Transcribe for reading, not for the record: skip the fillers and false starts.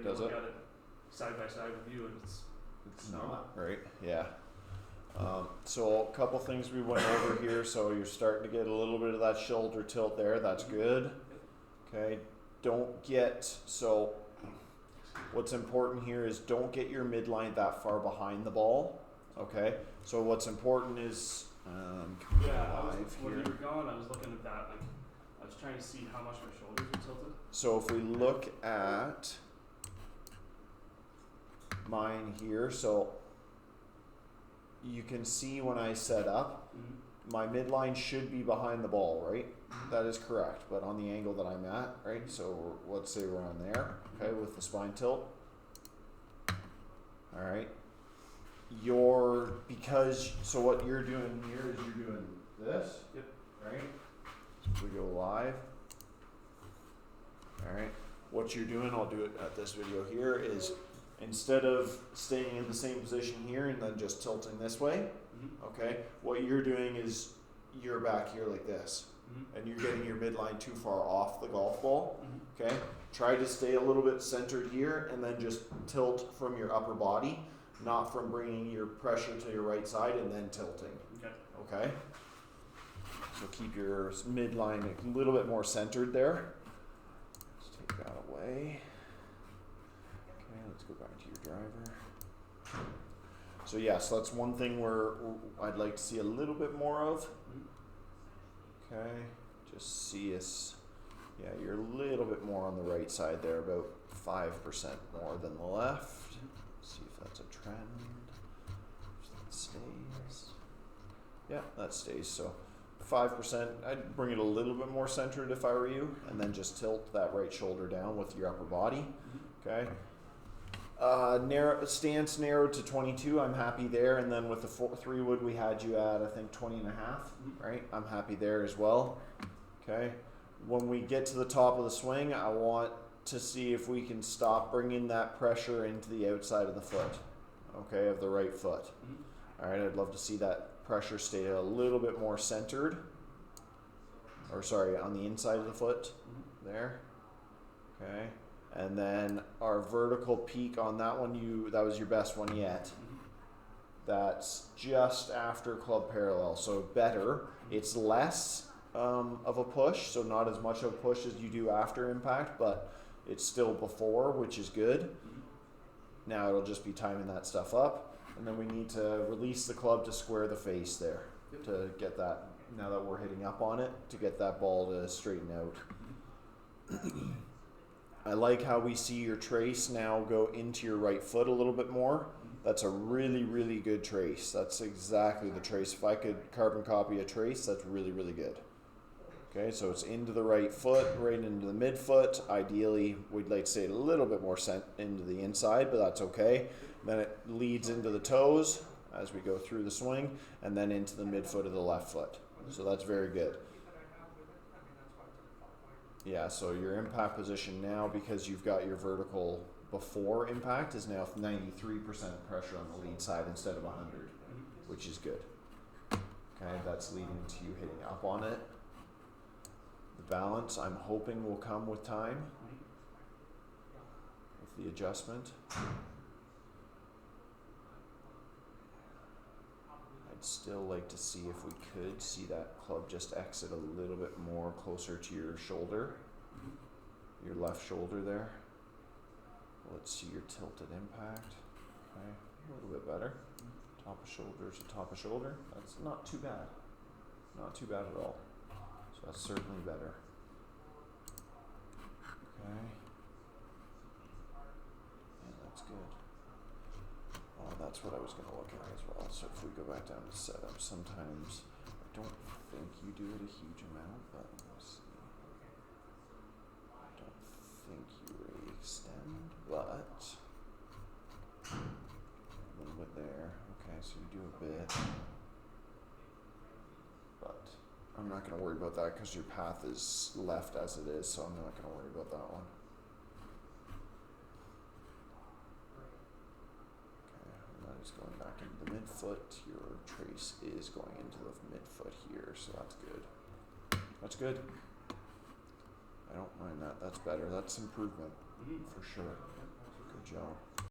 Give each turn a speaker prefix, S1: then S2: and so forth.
S1: you
S2: Does
S1: look
S2: it?
S1: at it side by side with you, and it's
S2: not, right? Yeah. So a couple things we went over here. So you're starting to get a little bit of that shoulder tilt there. That's good. Okay. Don't get, so what's important here is don't get your midline that far behind the ball. Okay. So what's important is,
S1: when you were going, I was looking at that, like, I was trying to see how much my shoulders were tilted.
S2: So if we look at mine here, so you can see when I set up, my midline should be behind the ball, right? That is correct, but on the angle that I'm at, right? So let's say we're on there, okay, with the spine tilt. All right. So what you're doing here is you're doing this, right? So we go live. All right. What you're doing, I'll do it at this video here, is instead of staying in the same position here and then just tilting this way, okay, what you're doing is you're back here like this, and you're getting your midline too far off the golf ball, okay? Try to stay a little bit centered here and then just tilt from your upper body, not from bringing your pressure to your right side and then tilting, okay? So keep your midline a little bit more centered there. Let's take that away. Okay, let's go back to your driver. So yes, that's one thing where I'd like to see a little bit more of. Okay, just see us. Yeah, you're a little bit more on the right side there, about 5% more than the left. See if that's a trend. If that stays. Yeah, that stays. So 5%. I'd bring it a little bit more centered if I were you, and then just tilt that right shoulder down with your upper body. Okay. Stance narrowed to 22. I'm happy there, and then with the 3 wood we had you at, I think 20 and a half. Right. I'm happy there as well. Okay. When we get to the top of the swing, I want to see if we can stop bringing that pressure into the outside of the foot. Okay, of the right foot. All right. I'd love to see that pressure stay a little bit more centered. Or sorry, on the inside of the foot. There. Okay. And then our vertical peak on that one, that was your best one yet. That's just after club parallel, so better. It's less of a push, so not as much of a push as you do after impact, but it's still before, which is good. Now it'll just be timing that stuff up, and then we need to release the club to square the face there to get that, now that we're hitting up on it, to get that ball to straighten out. I like how we see your trace now go into your right foot a little bit more. That's a really, really good trace. That's exactly the trace. If I could carbon copy a trace, that's really, really good. Okay, so it's into the right foot, right into the midfoot. Ideally, we'd like to say a little bit more sent into the inside, but that's okay. Then it leads into the toes as we go through the swing, and then into the midfoot of the left foot. So that's very good. Yeah, so your impact position now, because you've got your vertical before impact, is now 93% pressure on the lead side instead of 100, which is good. Okay, that's leading to you hitting up on it. The balance, I'm hoping, will come with time, with the adjustment. I'd still like to see if we could see that club just exit a little bit more closer to your shoulder, your left shoulder there. Let's see your tilted impact. Okay, a little bit better. Top of shoulder to top of shoulder. That's not too bad. Not too bad at all. So that's certainly better. Okay. Yeah, that's good. That's what I was going to look at as well. So if we go back down to setup, sometimes I don't think you do it a huge amount, but let's see. I don't think you really extend, but a little bit there. Okay, so you do a bit, but I'm not going to worry about that because your path is left as it is, so I'm not going to worry about that one. Is going back into the midfoot. Your trace is going into the midfoot here, so that's good. That's good. I don't mind that. That's better. That's improvement for sure. Joe.